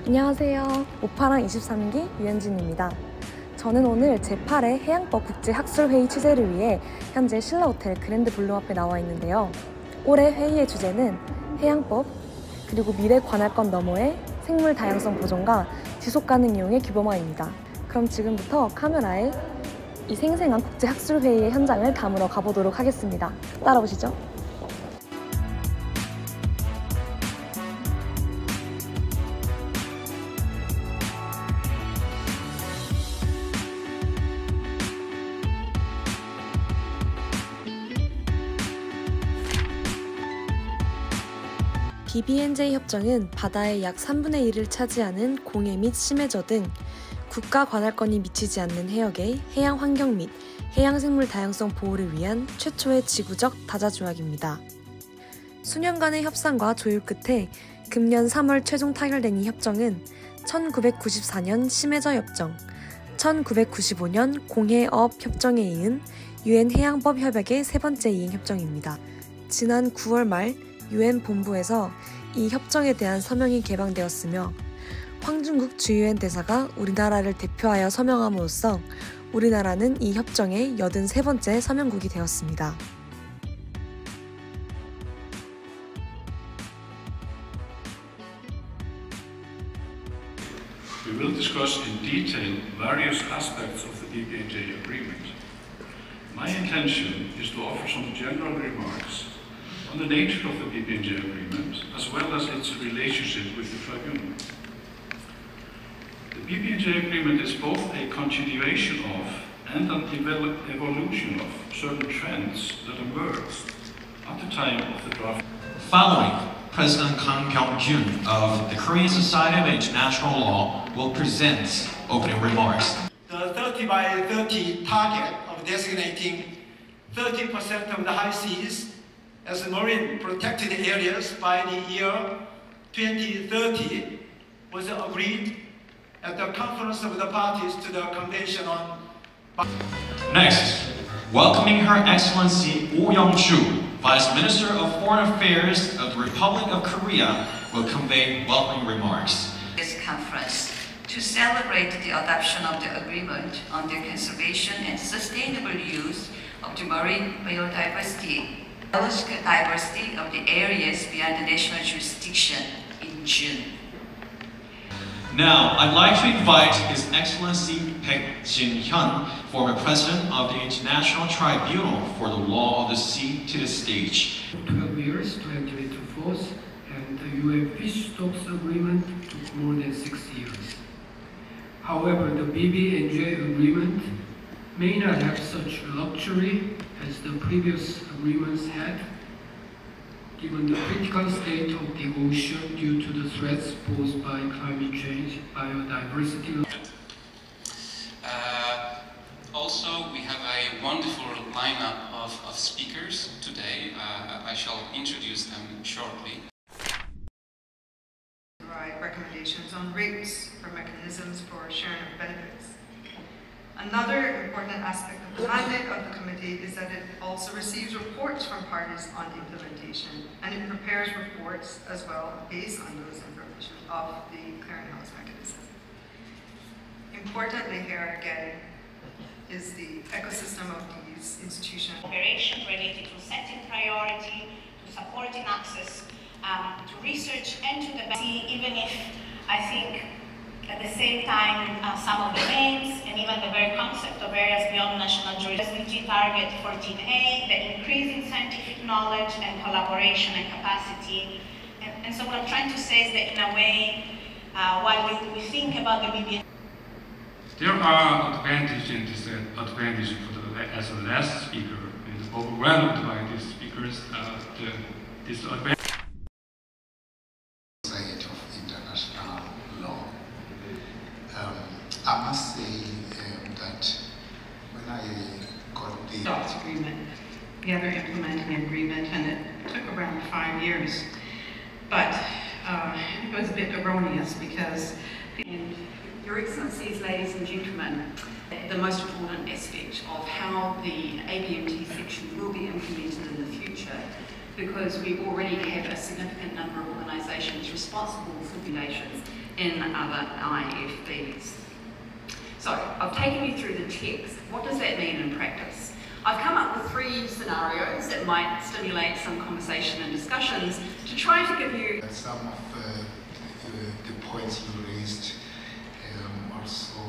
안녕하세요. 모파랑 23기 유현진입니다. 저는 오늘 제8회 해양법 국제학술회의 취재를 위해 현재 신라호텔 그랜드 블룸 앞에 나와 있는데요. 올해 회의의 주제는 해양법, 그리고 미래 관할권 너머의 생물다양성 보존과 지속가능이용의 규범화입니다. 그럼 지금부터 카메라에 이 생생한 국제학술회의의 현장을 담으러 가보도록 하겠습니다. 따라오시죠. Bbnj 협정은 바다의 약 3분의 1을 차지하는 공해 및 심해저 등 국가 관할권이 미치지 않는 해역의 해양 환경 및 해양 생물 다양성 보호를 위한 최초의 지구적 다자조약입니다. 수년간의 협상과 조율 끝에 금년 3월 최종 타결된 이 협정은 1994년 심해저 협정, 1995년 공해업 협정에 이은 UN 해양법 협약의 세 번째 이행 협정입니다. 지난 9월 말 UN 본부에서 이 협정에 대한 서명이 개방되었으며 황중국 주요현 대사가 우리나라를 대표하여 서명함으로써 우리나라는 이 협정의 83번째 서명국이 되었습니다. We will discuss in detail various aspects of the Bbnj agreement. My intention is to offer some general remarks on the nature of the Bbnj agreement, as well as its relationship with the tribunal. The Bbnj agreement is both a continuation of and an evolution of certain trends that emerged at the time of the draft. Following, President Kang Byung-jun of the Korean Society of International Law will present opening remarks. The 30 by 30 target of designating 30% of the high seas as marine protected areas by the year 2030 was agreed at the conference of the parties to the Convention on... Next, welcoming Her Excellency Oh Young-chu, Vice Minister of Foreign Affairs of the Republic of Korea, will convey welcoming remarks. This conference to celebrate the adoption of the agreement on the conservation and sustainable use of the marine biodiversity, biological diversity of the areas beyond the national jurisdiction in June. Now, I'd like to invite His Excellency Baek Jin-hyun, former President of the International Tribunal for the Law of the Sea, to the stage. 12 years to enter into force, and the UN Fish Stocks Agreement took more than 6 years. However, the Bbnj agreement may not have such luxury as the previous agreements had, given the critical state of the ocean due to the threats posed by climate change, biodiversity. Also, we have a wonderful lineup of speakers today. I shall introduce them shortly. Provide recommendations on rates for mechanisms for sharing of benefits. Another important aspect of the mandate of the committee is that it also receives reports from parties on implementation, and it prepares reports as well based on those information of the clearinghouse mechanism. Importantly here again is the ecosystem of these institutions. Cooperation related to setting priority, to supporting access to research and to the even if I think at the same time, some of the names and even the very concept of areas beyond national jurisdiction. SDG target 14A, the increase in scientific knowledge and collaboration and capacity. And so what I'm trying to say is that in a way, while we think about the BBN... There are advantages and disadvantages as a last speaker, and overwhelmed by these speakers, this advantage. I must say that when I got the Docs agreement, the other implementing agreement, and it took around 5 years. But it was a bit erroneous because, Your Excellencies, ladies and gentlemen, the most important aspect of how the ABMT section will be implemented in the future, because we already have a significant number of organisations responsible for regulations in other IFBs. So, I've taken you through the text. What does that mean in practice? I've come up with 3 scenarios that might stimulate some conversation and discussions to try to give you some of the points you raised also.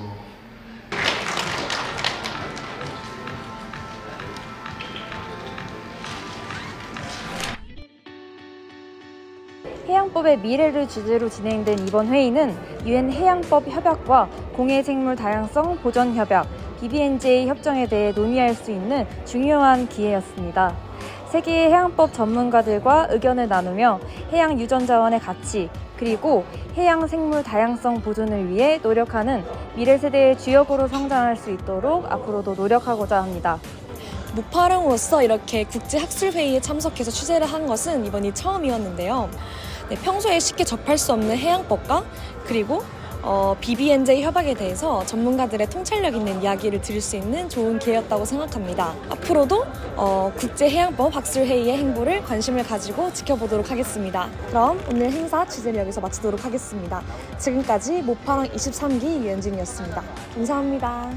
해양법의 미래를 주제로 진행된 이번 회의는 유엔 해양법 협약과 공해 생물 다양성 보전 협약 Bbnj 협정에 대해 논의할 수 있는 중요한 기회였습니다. 세계의 해양법 전문가들과 의견을 나누며 해양 유전자원의 가치 그리고 해양 생물 다양성 보존을 위해 노력하는 미래 세대의 주역으로 성장할 수 있도록 앞으로도 노력하고자 합니다. 모파랑으로서 이렇게 국제학술회의에 참석해서 취재를 한 것은 이번이 처음이었는데요. 평소에 쉽게 접할 수 없는 해양법과 그리고 Bbnj 협약에 대해서 전문가들의 통찰력 있는 이야기를 들을 수 있는 좋은 기회였다고 생각합니다. 앞으로도 국제해양법 학술회의의 행보를 관심을 가지고 지켜보도록 하겠습니다. 그럼 오늘 행사 취재를 여기서 마치도록 하겠습니다. 지금까지 모파랑 23기 유현진이었습니다. 감사합니다.